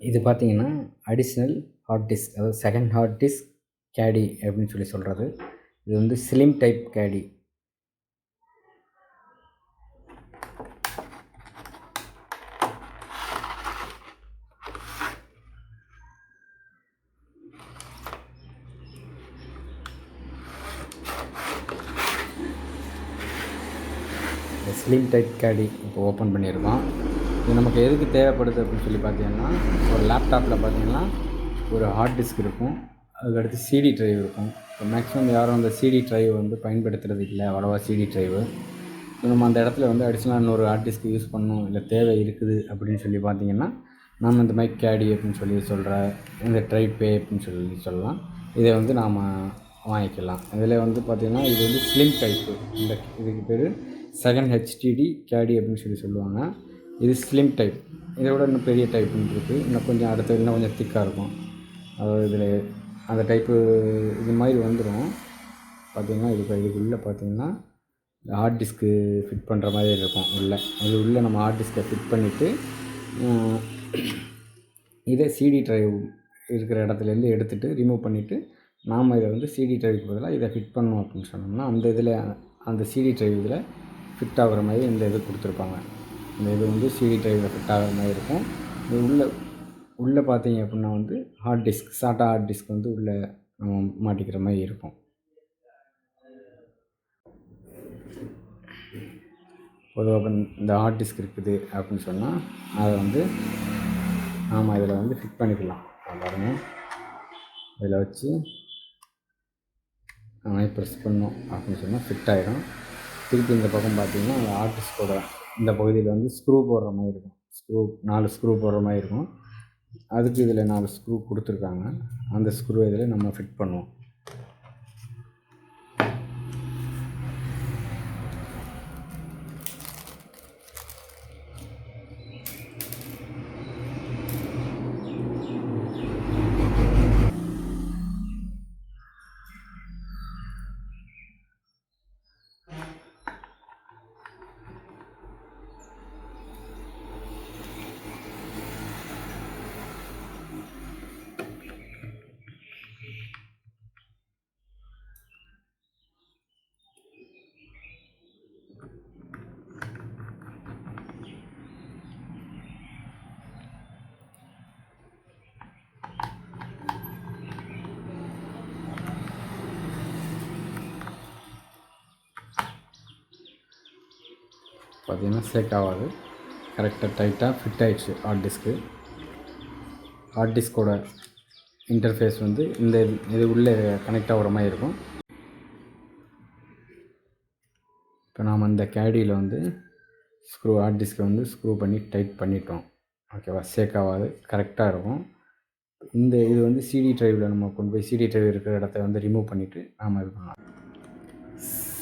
இது பார்த்தீங்கன்னா, additional hard disk, அதாவது செகண்ட் ஹார்ட் டிஸ்க் கேடி அப்படின்னு சொல்கிறது. இது வந்து ஸ்லிம் டைப் கேடி. ஸ்லிம் டைப் கேடி இப்போ ஓப்பன் பண்ணியிருக்கோம். இது நமக்கு எதுக்கு தேவைப்படுது அப்படின்னு சொல்லி பார்த்தீங்கன்னா, ஒரு லேப்டாப்பில் பார்த்தீங்கன்னா ஒரு ஹார்ட் டிஸ்க் இருக்கும், அதுக்கடுத்து சிடி ட்ரைவ் இருக்கும். இப்போ மேக்ஸிமம் யாரும் அந்த சிடி ட்ரைவ் வந்து பயன்படுத்துகிறது இல்லை, அவ்வளோவா சிடி ட்ரைவு. நம்ம அந்த இடத்துல வந்து அடிஷ்னலாக இன்னொரு ஹார்ட் டிஸ்க் யூஸ் பண்ணணும், இல்லை தேவை இருக்குது அப்படின்னு சொல்லி பார்த்தீங்கன்னா, நம்ம இந்த மாதிரி கேடி அப்படின்னு சொல்கிற இந்த ட்ரைபே அப்படின்னு சொல்லலாம். இதை வந்து நாம் வாங்கிக்கலாம். இதில் வந்து பார்த்திங்கன்னா இது வந்து ஸ்லிம் டைப்பு. இதுக்கு பேர் செகண்ட் ஹெச்டிடி கேடி அப்படின்னு சொல்லுவாங்க. இது ஸ்லிம் டைப். இதை விட இன்னும் பெரிய டைப்புன்னு இருக்குது. இன்னும் கொஞ்சம் அடுத்தது இன்னும் கொஞ்சம் திக்காக இருக்கும். அதாவது இதில் அந்த டைப்பு இது மாதிரி வந்துடும். பார்த்திங்கன்னா இதுக்குள்ளே பார்த்திங்கன்னா ஹார்ட் டிஸ்க்கு ஃபிட் பண்ணுற மாதிரி இருக்கும். உள்ளே நம்ம ஹார்ட் டிஸ்க்கை ஃபிட் பண்ணிவிட்டு இதே சிடி ட்ரைவ் இருக்கிற இடத்துலேருந்து எடுத்துகிட்டு ரிமூவ் பண்ணிவிட்டு நாம் இதை வந்து சிடி ட்ரைவுக்கு பதிலாக இதை ஃபிட் பண்ணோம் அப்படின்னு சொன்னோம்னா அந்த சிடி ட்ரைவ் இதில் ஃபிட் ஆகிற மாதிரி இந்த இது கொடுத்துருப்பாங்க. இந்த இது வந்து சிடி ட்ரைவில் ஃபிட் ஆகிற மாதிரி இருக்கும். இது உள்ளே பார்த்தீங்க அப்படின்னா வந்து ஹார்ட் டிஸ்க், சாட்டா ஹார்ட் டிஸ்க் வந்து உள்ளே நம்ம மாட்டிக்கிற மாதிரி இருக்கும். பொதுவாக இந்த ஹார்ட் டிஸ்க் இருக்குது அப்படின்னு சொன்னால் அதை வந்து நாம் இதில் வந்து ஃபிட் பண்ணிக்கலாம். பாருங்கள், இதில் வச்சு நம்ம ப்ரெஸ் பண்ணோம் அப்படின்னு சொன்னால் ஃபிட் ஆகிடும். திருப்பி இந்த பக்கம் பார்த்திங்கன்னா அந்த ஹார்ட் டிஸ்கோட இந்த பகுதியில் வந்து ஸ்க்ரூ போடுற மாதிரி இருக்கும். 4 ஸ்க்ரூ போடுற மாதிரி இருக்கும். அதுக்கு இதில் 4 ஸ்க்ரூ கொடுத்துருக்காங்க. அந்த ஸ்க்ரூ இதில் நம்ம ஃபிட் பண்ணுவோம். பார்த்திங்கன்னா சேக் ஆகாது, கரெக்டாக டைட்டாக ஃபிட் ஆகிடுச்சு. ஹார்ட் டிஸ்கோட இன்டர்ஃபேஸ் வந்து இது உள்ளே கனெக்ட் ஆகிற மாதிரி இருக்கும். இப்போ நாம் இந்த கேடியில் வந்து ஹார்ட் டிஸ்கை வந்து ஸ்க்ரூ பண்ணி டைட் பண்ணிட்டோம். ஓகேவா, சேக் ஆகாது, கரெக்டாக இருக்கும். இது வந்து சிடி ட்ரைவில் நம்ம கொண்டு போய் சிடி ட்ரைவ் இருக்கிற இடத்த வந்து ரிமூவ் பண்ணிவிட்டு நாம் இது பண்ணலாம்.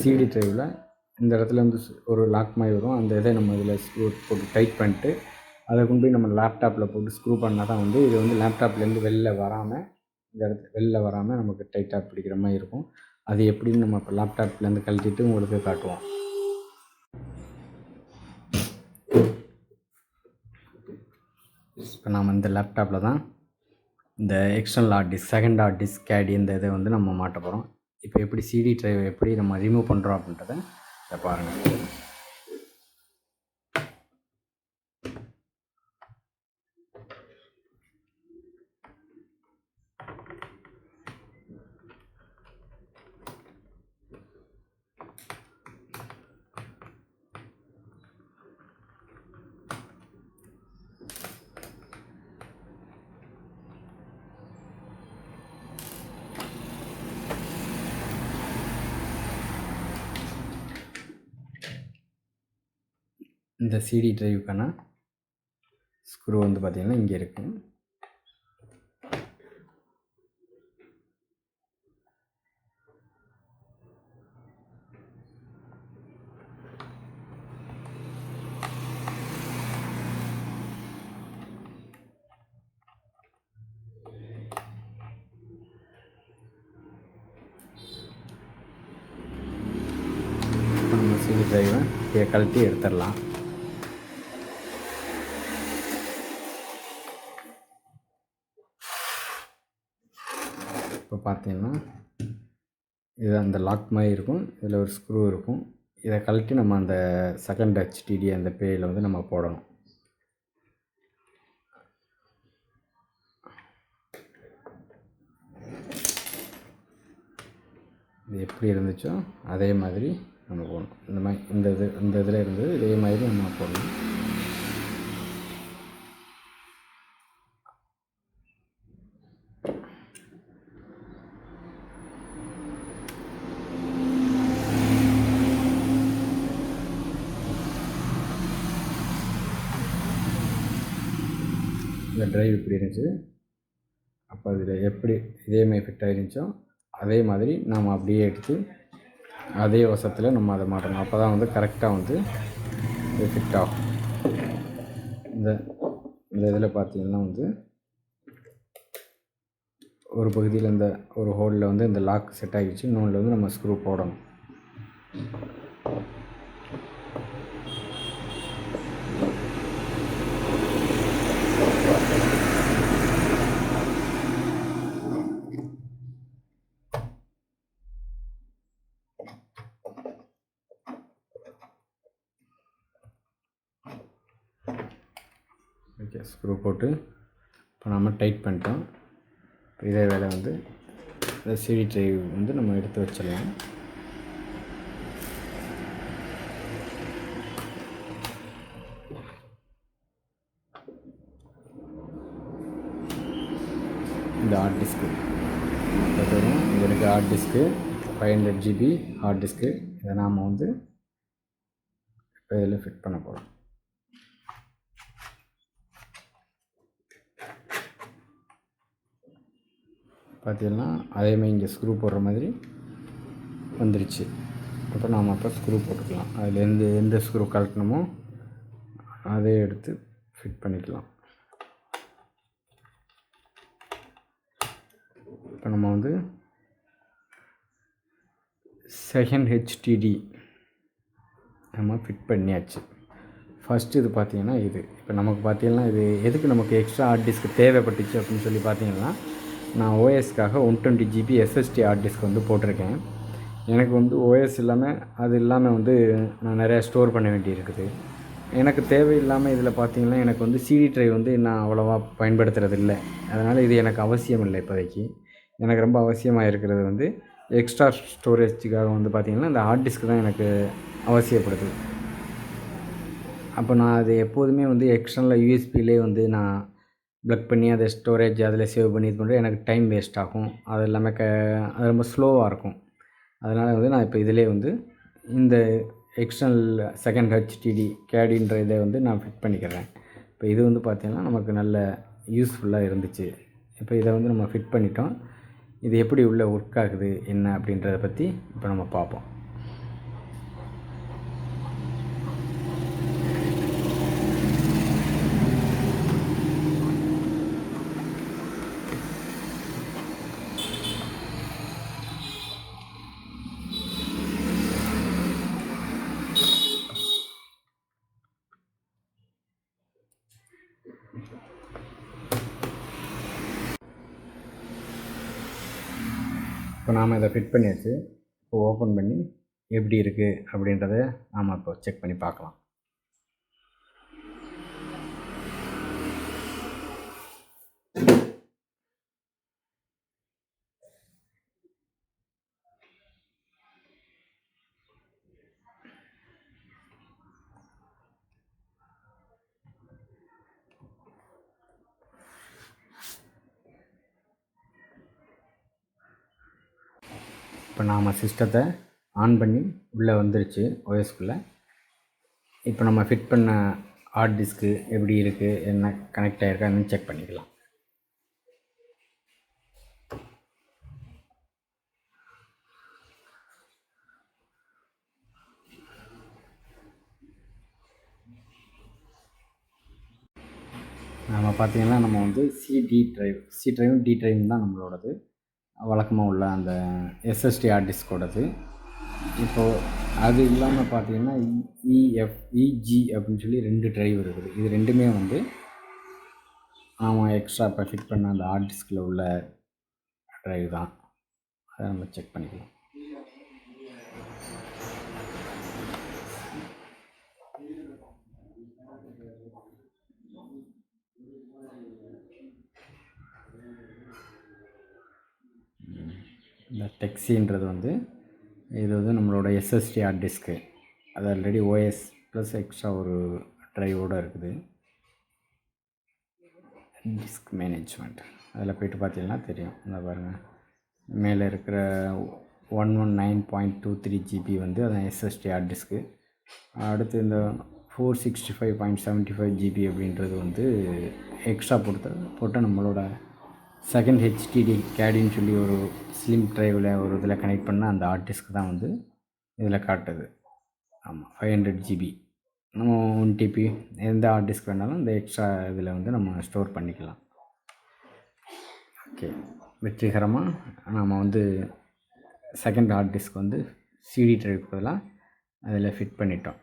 சிடி ட்ரைவில் இந்த இடத்துல வந்து ஒரு லாக் மாதிரி வரும். அந்த இதை நம்ம இதில் ஸ்க்ரூ போட்டு டைட் பண்ணிட்டு அதை கொண்டு போய் நம்ம லேப்டாப்பில் போட்டு ஸ்க்ரூ பண்ணால் தான் வந்து இது வந்து லேப்டாப்லேருந்து வெளில வராமல் நமக்கு டைட்டாக பிடிக்கிற மாதிரி இருக்கும். அது எப்படின்னு நம்ம இப்போ லேப்டாப்லேருந்து கழட்டிட்டு உங்களுக்கு காட்டுவோம். இப்போ நாம் இந்த லேப்டாப்பில் தான் இந்த external hard disk, second hard disk கேடி இந்த இதை வந்து நம்ம மாட்ட போகிறோம். இப்போ எப்படி சிடி ட்ரைவ் எப்படி நம்ம ரிமூவ் பண்ணுறோம் அப்படின்றத இதை பாருங்கள். இந்த சிடி ட்ரைவுக்கான ஸ்க்ரூ வந்து பார்த்திங்கன்னா இங்கே இருக்குது. நம்ம சிடி ட்ரைவை கழட்டி எடுத்துடலாம். இப்போ பார்த்தீங்கன்னா இது அந்த லாக் மாதிரி இருக்கும், இதில் ஒரு ஸ்க்ரூ இருக்கும். இதை கழட்டி நம்ம அந்த செகண்ட் ஹெச்டிடி அந்த பேயில் வந்து நம்ம போடணும். இது எப்படி இருந்துச்சோ அதே மாதிரி நம்ம போடணும். இந்த மாதிரி இந்த இதில் இருந்தது இதே மாதிரி நம்ம போடணும். இந்த ட்ரைவ் இப்படி இருந்துச்சு. அப்போ அதில் எப்படி இதே மாதிரி ஃபிட் ஆகிருந்துச்சோ அதே மாதிரி நாம் அப்படியே எடுத்து அதே வசத்தில் நம்ம அதை மாட்டணும். அப்போ தான் வந்து கரெக்டாக வந்து இது ஃபிட் ஆகும். இந்த இந்த இதில் பார்த்தீங்கன்னா வந்து ஒரு பகுதியில் இந்த ஒரு ஹோலில் வந்து இந்த லாக் செட் ஆகிடுச்சு, இன்னொன்றில் வந்து நம்ம ஸ்க்ரூ போடணும். ஓகே, ஸ்க்ரூ போட்டு இப்போ நம்ம டைட் பண்ணிட்டோம். இப்போ இதே வேலை வந்து இந்த சிடி ட்ரைவ் வந்து நம்ம எடுத்து வச்சிடலாம். இந்த ஹார்ட் டிஸ்க்கு பார்த்தீங்கன்னா இது எனக்கு hard disk 500 GB hard disk. இதை நாம் வந்து இப்போ இதில் ஃபிட் பண்ண போகிறோம். பார்த்தீங்கன்னா அதேமாதிரி இங்கே ஸ்க்ரூ போடுற மாதிரி வந்துருச்சு. அப்போ நாம் அப்போ ஸ்க்ரூ போட்டுக்கலாம். அதில் எந்த ஸ்க்ரூ கழட்டணுமோ அதை எடுத்து ஃபிட் பண்ணிக்கலாம். இப்போ நம்ம வந்து செகண்ட் ஹெச்டிடி நம்ம ஃபிட் பண்ணியாச்சு. ஃபஸ்ட்டு இது பார்த்திங்கன்னா இது இப்போ நமக்கு பார்த்திங்கன்னா இது எதுக்கு நமக்கு எக்ஸ்ட்ரா ஹார்ட் டிஸ்க் தேவைப்பட்டுச்சு அப்படின்னு சொல்லி பார்த்தீங்கன்னா, நான் ஓஎஸ்க்காக 120 GB எஸ்எஸ்டி ஹார்ட் டிஸ்க் வந்து போட்டிருக்கேன். எனக்கு வந்து ஓஎஸ் இல்லாமல் அது இல்லாமல் வந்து நான் நிறையா ஸ்டோர் பண்ண வேண்டியிருக்குது. எனக்கு தேவையில்லாமல் இதில் பார்த்திங்கன்னா எனக்கு வந்து சிடி ட்ரைவ் வந்து நான் அவ்வளோவா பயன்படுத்துகிறது இல்லை. அதனால் இது எனக்கு அவசியம் இல்லை இப்போதைக்கு. எனக்கு ரொம்ப அவசியமாக இருக்கிறது வந்து எக்ஸ்ட்ரா ஸ்டோரேஜுக்காக வந்து பார்த்திங்கன்னா இந்த ஹார்ட் டிஸ்க் தான் எனக்கு அவசியப்படுது. அப்போ நான் அது எப்போதுமே வந்து எக்ஸ்டர்னல் யூஎஸ்பிலே வந்து நான் ப்ளக் பண்ணி அதை ஸ்டோரேஜ் அதில் சேவ் பண்ணி இது பண்ணுறது எனக்கு டைம் வேஸ்ட் ஆகும். அது இல்லாமல் அது ரொம்ப ஸ்லோவாக இருக்கும். அதனால் வந்து நான் இப்போ இதிலே வந்து இந்த எக்ஸ்டர்னல் செகண்ட் ஹெச்டிடி கேடின்ற இதை வந்து நான் ஃபிட் பண்ணிக்கிறேன். இப்போ இது வந்து பார்த்திங்கன்னா நமக்கு நல்ல யூஸ்ஃபுல்லாக இருந்துச்சு. இப்போ இதை வந்து நம்ம ஃபிட் பண்ணிட்டோம். இது எப்படி உள்ள ஒர்க் ஆகுது என்ன அப்படின்றத பற்றி இப்போ நம்ம பார்ப்போம். இப்போ நாம் இதை ஃபிட் பண்ணியாச்சு. இப்போ ஓப்பன் பண்ணி எப்படி இருக்குது அப்படின்றத நாம் இப்போ செக் பண்ணி பார்க்கலாம். இப்போ நாம் சிஸ்டத்தை ஆன் பண்ணி உள்ளே வந்துருச்சு ஓஎஸ்குள்ளே. இப்போ நம்ம ஃபிட் பண்ண ஹார்ட் டிஸ்க்கு எப்படி இருக்குது, என்ன கனெக்ட் ஆகிருக்கான்னு செக் பண்ணிக்கலாம். நம்ம பார்த்திங்கன்னா நம்ம வந்து சி ட்ரைவும் டி ட்ரைவும் தான் நம்மளோடது வழக்கமாக உள்ள அந்த எஸ்எஸ்டி ஹார்ட் டிஸ்கோடது. இப்போது அது இல்லாமல் பார்த்திங்கன்னா இஜி அப்படின்னு சொல்லி 2 ட்ரைவ் இருக்குது. இது ரெண்டுமே வந்து நாம் எக்ஸ்ட்ரா இப்போ ஃபிட் பண்ண அந்த ஹார்ட் டிஸ்கில் உள்ள ட்ரைவ் தான். அதை நம்ம செக் பண்ணிக்கலாம். இந்த டெக்ஸின்றது வந்து இது வந்து நம்மளோட எஸ்எஸ்டி ஹார்ட் டிஸ்க்கு. அது ஆல்ரெடி ஓஎஸ் ப்ளஸ் எக்ஸ்ட்ரா ஒரு ட்ரைவோடு இருக்குது. டிஸ்க் மேனேஜ்மெண்ட் அதில் போய்ட்டு பார்த்தீங்கன்னா தெரியும். இந்த பாருங்கள், மேலே இருக்கிற 119.23 GB வந்து அதான் எஸ்எஸ்டி ஹார்ட் டிஸ்க்கு. அடுத்து இந்த 465.75 GB அப்படின்றது வந்து எக்ஸ்ட்ரா போட்டு நம்மளோட செகண்ட் ஹெச்டிடி கேடின்னு சொல்லி ஒரு ஸ்லிம் ட்ரைவில் ஒரு இதில் கனெக்ட் பண்ணால் அந்த ஹார்ட் டிஸ்க் தான் வந்து இதில் காட்டுது. ஆமாம், 500 GB. நம்ம 1 TB எந்த ஹார்ட் டிஸ்க் வேணாலும் இந்த எக்ஸ்ட்ரா இதில் வந்து நம்ம ஸ்டோர் பண்ணிக்கலாம். ஓகே, வெற்றிகரமாக நம்ம வந்து செகண்ட் ஹார்ட் டிஸ்க் வந்து சிடி ட்ரைவுக்கு பதிலாக அதில் ஃபிட் பண்ணிட்டோம்.